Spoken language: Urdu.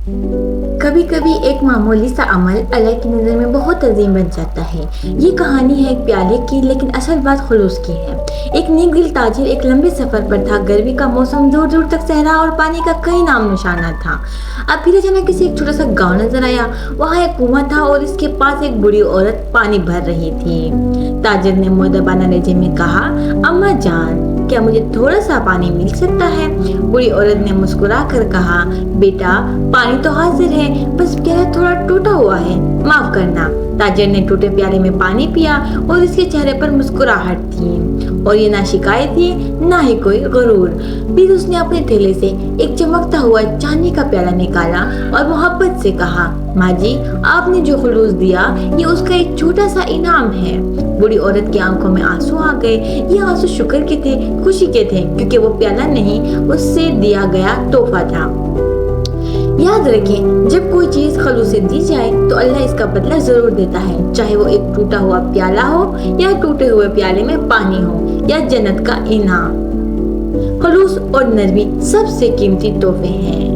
کبھی کبھی ایک معمولی سا عمل اللہ کی نظر میں بہت عظیم بن جاتا ہے۔ یہ کہانی ہے ایک پیالے کی، لیکن اصل بات خلوص کی ہے۔ ایک نیک دل تاجر ایک لمبے سفر پر تھا۔ گرمی کا موسم، دور دور تک صحرا اور پانی کا کہیں نام نشان نہ تھا۔ اب پھر اچانک کسی ایک چھوٹا سا گاؤں نظر آیا۔ وہاں ایک کنواں تھا اور اس کے پاس ایک بوڑھی عورت پانی بھر رہی تھی۔ تاجر نے مؤدبانہ لہجے میں کہا، اماں جان، کیا مجھے تھوڑا سا پانی مل سکتا ہے؟ بوڑھی عورت نے مسکرا کر کہا، بیٹا پانی تو حاضر ہے، بس پیالہ تھوڑا ٹوٹا ہوا ہے، معاف کرنا۔ تاجر نے ٹوٹے پیالے میں پانی پیا اور اس کے چہرے پر مسکراہٹ تھی، اور یہ نہ شکایت تھی نہ ہی کوئی غرور۔ پھر اس نے اپنے تھیلے سے ایک چمکتا ہوا چاندی کا پیالہ نکالا اور محبت سے کہا، ماں جی، آپ نے جو خلوص دیا یہ اس کا ایک چھوٹا سا انعام ہے۔ بوڑھی عورت کی آنکھوں میں آنسو آ گئے۔ یہ آنسو شکر کے تھے، خوشی کے تھے، کیونکہ وہ پیالہ نہیں، اس سے دیا گیا تحفہ تھا۔ یاد رکھیں، جب کوئی چیز خلوص سے دی جائے تو اللہ اس کا بدلہ ضرور دیتا ہے، چاہے وہ ایک ٹوٹا ہوا پیالہ ہو یا ٹوٹے ہوئے پیالے میں پانی ہو یا جنت کا انعام۔ خلوص اور نرمی سب سے قیمتی تحفے ہیں۔